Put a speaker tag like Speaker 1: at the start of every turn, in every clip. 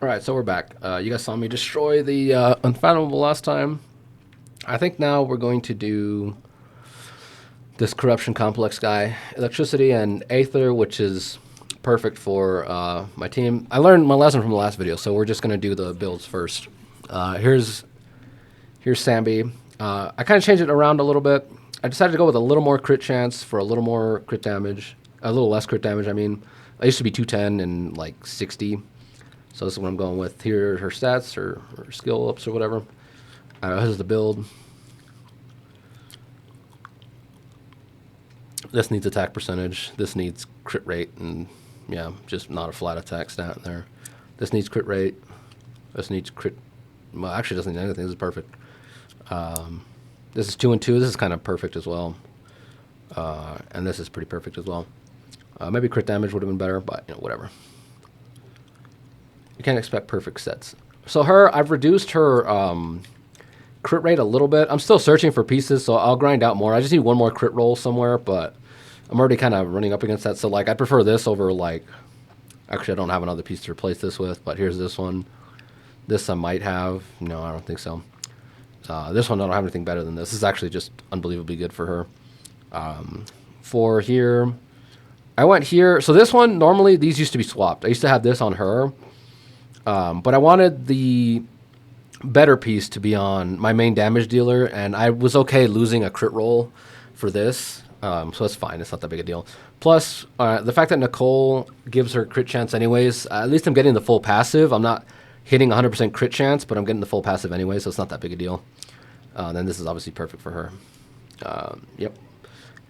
Speaker 1: Alright, so we're back. You guys saw me destroy the Unfathomable last time. I think now we're going to do this corruption complex guy. Electricity and Aether, which is perfect for my team. I learned my lesson from the last video, so we're just going to do the builds first. Here's Sanby. I kind of changed it around a little bit. I decided to go with a little more crit chance for a little more crit damage. A little less crit damage, I mean. I used to be 210 and like 60. So this is what I'm going with. Here are her stats, or skill ups, or whatever. Here's the build. This needs attack percentage. This needs crit rate, and yeah, just not a flat attack stat in there. This needs crit rate. This needs crit. Well, actually, doesn't need anything. This is perfect. This is 2 and 2. This is kind of perfect as well. And this is pretty perfect as well. Maybe crit damage would have been better, but you know, whatever. You can't expect perfect sets. So I've reduced her crit rate a little bit. I'm still searching for pieces, so I'll grind out more. I just need one more crit roll somewhere, but I'm already kind of running up against that. So like, I'd prefer this over like, actually I don't have another piece to replace this with, but here's this one. This I might have. No, I don't think so. This one I don't have anything better than this. This is actually just unbelievably good for her. For here, I went here. So this one, normally these used to be swapped. I used to have this on her. But I wanted the better piece to be on my main damage dealer, and I was okay losing a crit roll for this, so that's fine. It's not that big a deal. Plus, the fact that Nicole gives her crit chance anyways, at least I'm getting the full passive. I'm not hitting 100% crit chance, but I'm getting the full passive anyway, so it's not that big a deal. Then this is obviously perfect for her. Yep.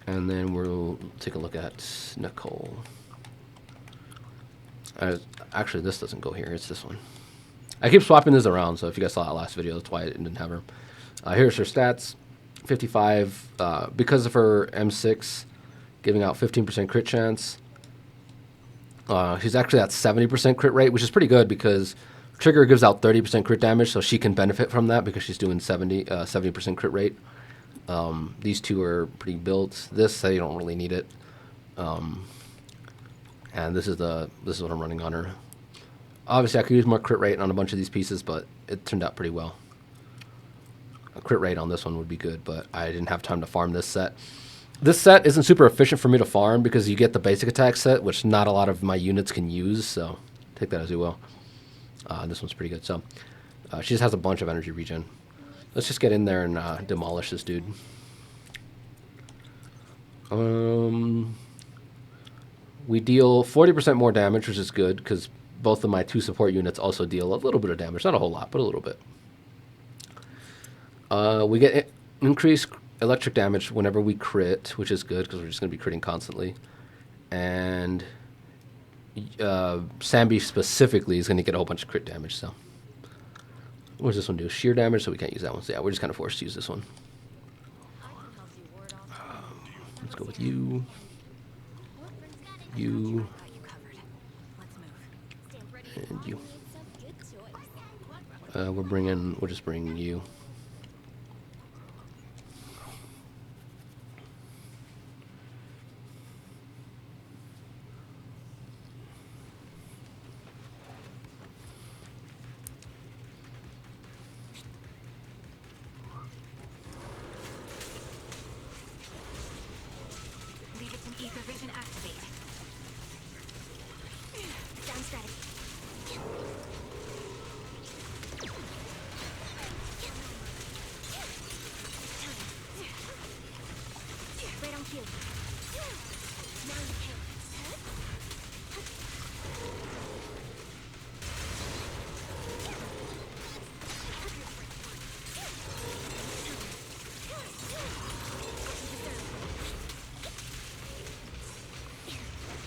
Speaker 1: And then we'll take a look at Nicole. Actually, this doesn't go here. It's this one. I keep swapping this around, so if you guys saw that last video, that's why I didn't have her. Here's her stats. 55. Because of her M6 giving out 15% crit chance, she's actually at 70% crit rate, which is pretty good because Trigger gives out 30% crit damage, so she can benefit from that because she's doing 70% crit rate. These two are pretty built. This, I don't really need it. And this is what I'm running on her. Obviously, I could use more crit rate on a bunch of these pieces, but it turned out pretty well. A crit rate on this one would be good, but I didn't have time to farm this set. This set isn't super efficient for me to farm because you get the basic attack set, which not a lot of my units can use, so take that as you will. This one's pretty good. So she just has a bunch of energy regen. Let's just get in there and demolish this dude. We deal 40% more damage, which is good, because both of my 2 support units also deal a little bit of damage. Not a whole lot, but a little bit. We get increased electric damage whenever we crit, which is good, because we're just going to be critting constantly. And Sanby specifically is going to get a whole bunch of crit damage, so. What does this one do? Sheer damage, so we can't use that one. So yeah, we're just kind of forced to use this one. Let's go with you. You. And you. We'll just bring you.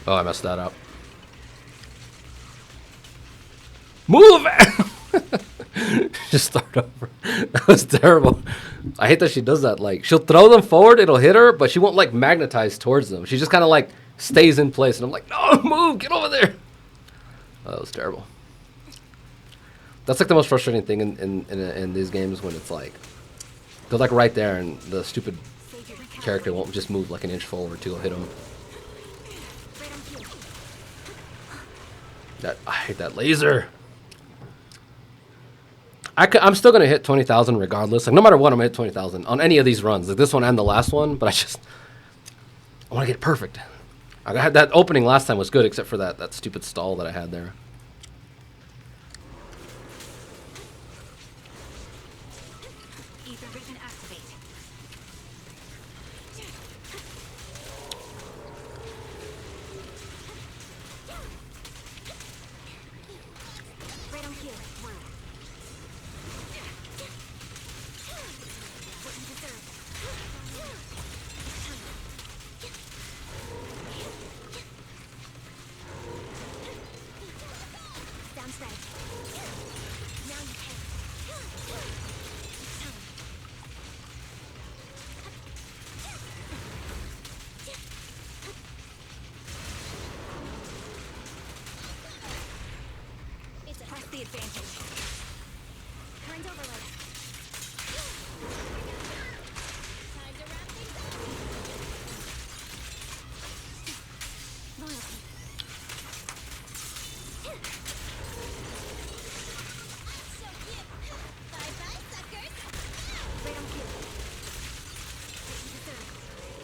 Speaker 1: Oh, I messed that up. Move! Just start over. That was terrible. I hate that she does that. Like, she'll throw them forward, it'll hit her, but she won't, like, magnetize towards them. She just kind of, like, stays in place. And I'm like, no, move! Get over there! Oh, that was terrible. That's, like, the most frustrating thing in these games when it's, like, they're, like, right there, and the stupid character won't just move, like, an inch forward to go hit them. I hate that laser. I'm still gonna hit 20,000 regardless. Like no matter what, I'm gonna hit 20,000 on any of these runs, like this one and the last one. But I want to get it perfect. I had that opening last time was good, except for that stupid stall that I had there.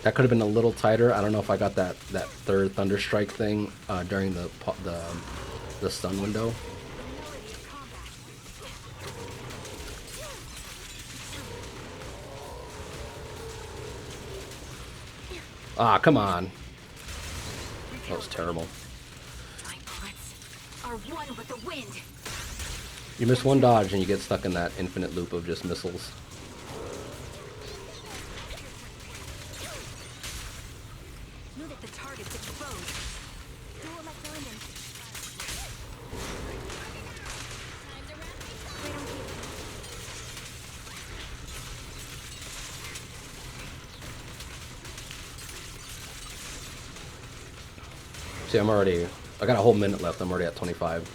Speaker 1: That could have been a little tighter. I don't know if I got that third Thunder Strike thing during the stun window. Ah, come on. That was terrible. You miss one dodge and you get stuck in that infinite loop of just missiles. See, I got a whole minute left. I'm already at 25.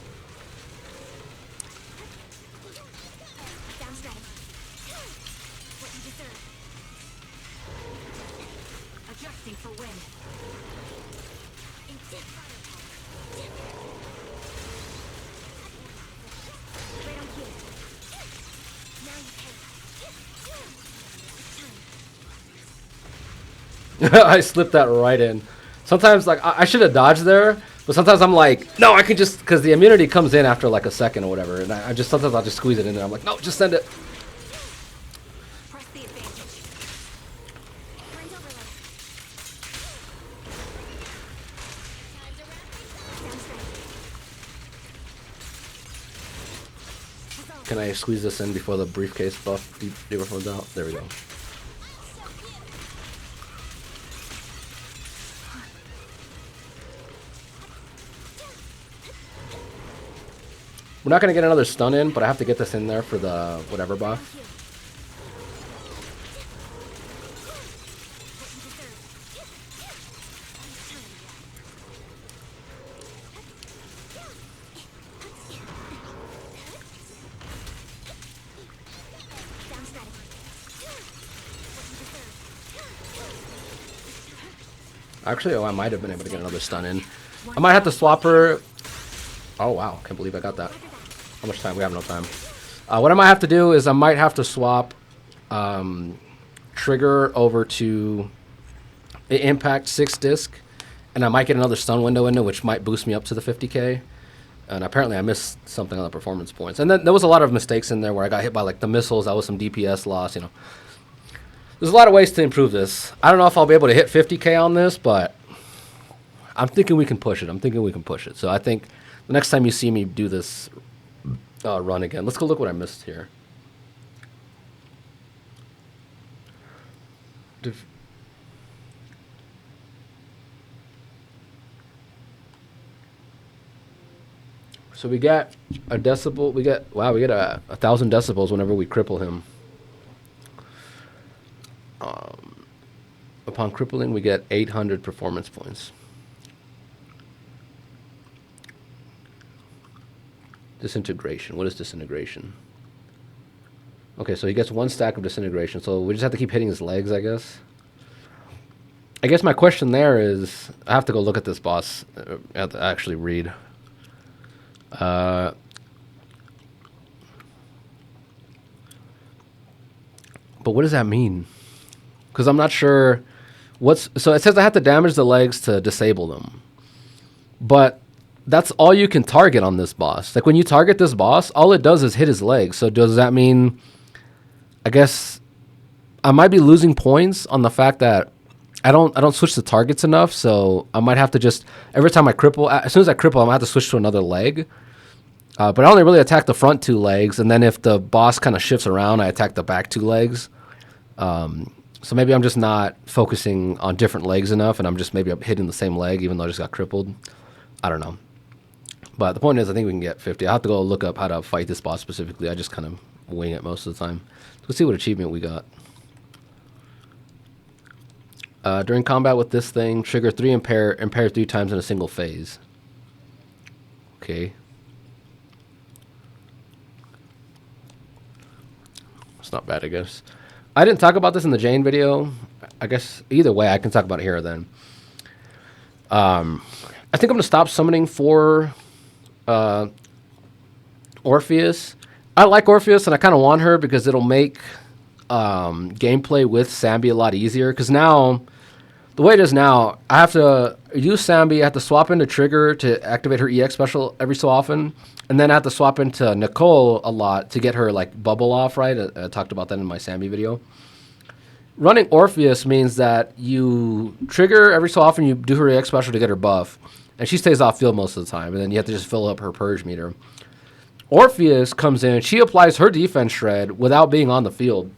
Speaker 1: I slipped that right in. Sometimes, like, I should have dodged there, but sometimes I'm like, no, I can just, because the immunity comes in after, like, a second or whatever, and sometimes I'll just squeeze it in there. I'm like, no, just send it. Can I squeeze this in before the briefcase buff debuff runs out? There we go. We're not going to get another stun in, but I have to get this in there for the whatever buff. Actually, I might have been able to get another stun in. I might have to swap her. Oh, wow. Can't believe I got that. How much time? We have no time. What I might have to do is I might have to swap Trigger over to Impact 6 disc, and I might get another stun window in it, which might boost me up to the 50k. And apparently I missed something on the performance points. And then there was a lot of mistakes in there where I got hit by like the missiles. That was some DPS loss, you know. There's a lot of ways to improve this. I don't know if I'll be able to hit 50k on this, but I'm thinking we can push it. So I think the next time you see me do this run again, let's go look what I missed here. So we get a decibel. We get 1,000 decibels whenever we cripple him. Upon crippling, we get 800 performance points. Disintegration. What is disintegration? Okay, so he gets 1 stack of disintegration. So we just have to keep hitting his legs, I guess. I guess my question there is, I have to go look at this boss. I have to actually read. But what does that mean? Because I'm not sure what's... So it says I have to damage the legs to disable them. But that's all you can target on this boss. Like when you target this boss, all it does is hit his legs. So does that mean... I guess I might be losing points on the fact that I don't switch the targets enough. So I might have to just... Every time I cripple... As soon as I cripple, I'm going to have to switch to another leg. But I only really attack the front 2 legs. And then if the boss kind of shifts around, I attack the back 2 legs. So maybe I'm just not focusing on different legs enough, and I'm just maybe hitting the same leg even though I just got crippled. I don't know. But the point is, I think we can get 50. I'll have to go look up how to fight this boss specifically. I just kind of wing it most of the time. Let's see what achievement we got. During combat with this thing, trigger 3 impair 3 times in a single phase. Okay. It's not bad, I guess. I didn't talk about this in the Jane video. I guess either way, I can talk about it here or then. I think I'm going to stop summoning for Orpheus. I like Orpheus, and I kind of want her because it'll make gameplay with Sanby a lot easier. Because now, the way it is now, I have to use Sanby. I have to swap into Trigger to activate her EX special every so often. And then I have to swap into Nicole a lot to get her like bubble off, right? I talked about that in my Sanby video. Running Orpheus means that you trigger every so often, you do her EX special to get her buff. And she stays off field most of the time. And then you have to just fill up her purge meter. Orpheus comes in, she applies her defense shred without being on the field.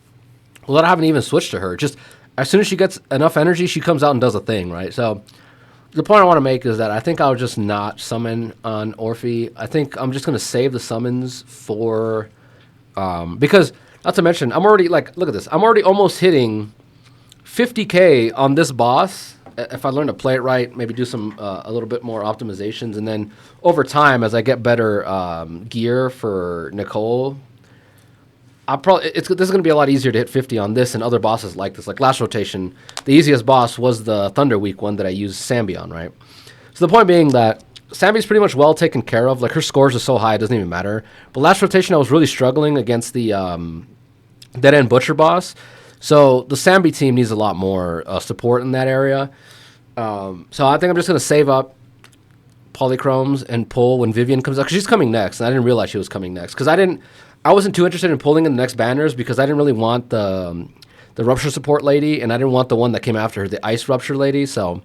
Speaker 1: Without having even switched to her. Just as soon as she gets enough energy, she comes out and does a thing, right? So the point I want to make is that I think I'll just not summon on Orphe. I think I'm just going to save the summons for... because, not to mention, I'm already, like, look at this. I'm already almost hitting 50k on this boss. If I learn to play it right, maybe do some a little bit more optimizations. And then over time, as I get better gear for Nicole... this is going to be a lot easier to hit 50 on this and other bosses like this. Like last rotation, the easiest boss was the Thunder Week one that I used Sanby on, right? So the point being that Sanby's pretty much well taken care of. Like her scores are so high, it doesn't even matter. But last rotation, I was really struggling against the Dead End Butcher boss. So the Sanby team needs a lot more support in that area. So I think I'm just going to save up Polychromes and pull when Vivian comes out. Because she's coming next, and I didn't realize she was coming next. Because I wasn't too interested in pulling in the next banners because I didn't really want the Rupture support lady, and I didn't want the one that came after her, the Ice Rupture lady, so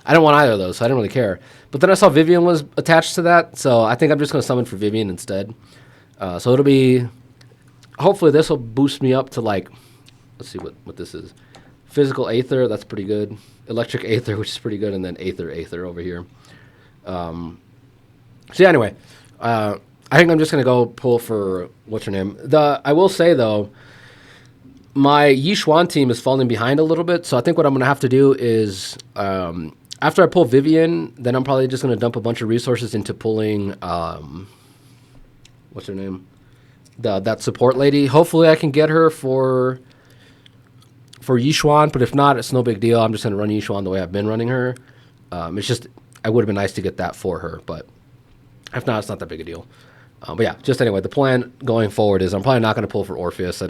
Speaker 1: I didn't want either of those, so I didn't really care. But then I saw Vivian was attached to that, so I think I'm just going to summon for Vivian instead. So it'll be... Hopefully this will boost me up to, like... Let's see what this is. Physical Aether, that's pretty good. Electric Aether, which is pretty good, and then Aether over here. So yeah, anyway... I think I'm just going to go pull for, what's her name? I will say, though, my Yixuan team is falling behind a little bit, so I think what I'm going to have to do is, after I pull Vivian, then I'm probably just going to dump a bunch of resources into pulling, what's her name? That support lady. Hopefully I can get her for Yixuan, but if not, it's no big deal. I'm just going to run Yixuan the way I've been running her. It's just, it would have been nice to get that for her, but if not, it's not that big a deal. But yeah, just anyway, the plan going forward is I'm probably not going to pull for Orpheus.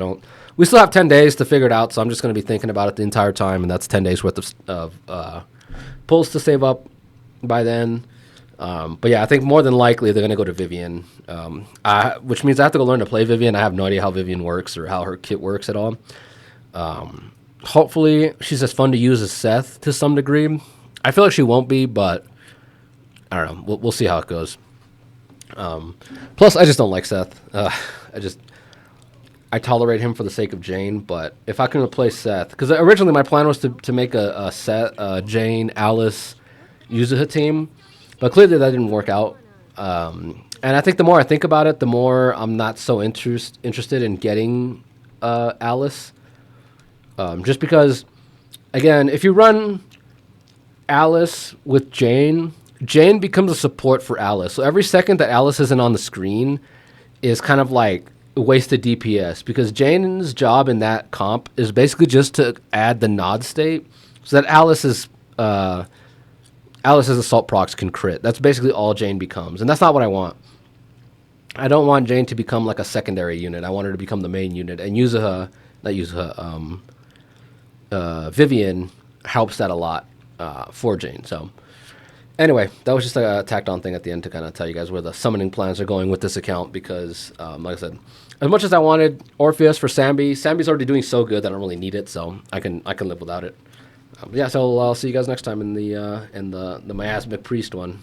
Speaker 1: We still have 10 days to figure it out, so I'm just going to be thinking about it the entire time, and that's 10 days worth of pulls to save up by then. But yeah, I think more than likely they're going to go to Vivian, which means I have to go learn to play Vivian. I have no idea how Vivian works or how her kit works at all. Hopefully she's as fun to use as Seth to some degree. I feel like she won't be, but I don't know. We'll see how it goes. Plus, I just don't like Seth. I tolerate him for the sake of Jane, but if I can replace Seth, because originally my plan was to make a Seth, Jane, Alice, Yuzuha team, but clearly that didn't work out. And I think the more I think about it, the more I'm not so interested in getting Alice. Just because, again, if you run Alice with Jane becomes a support for Alice. So every second that Alice isn't on the screen is kind of like wasted DPS, because Jane's job in that comp is basically just to add the nod state so that Alice's assault procs can crit. That's basically all Jane becomes, and that's not what I want. I don't want Jane to become like a secondary unit. I want her to become the main unit, and Yuzuha that use Vivian helps that a lot for Jane. So anyway, that was just a tacked on thing at the end to kind of tell you guys where the summoning plans are going with this account because, like I said, as much as I wanted Orpheus for Sanby, Sanby's already doing so good that I don't really need it, so I can live without it. Yeah, so I'll see you guys next time in the miasmic priest one.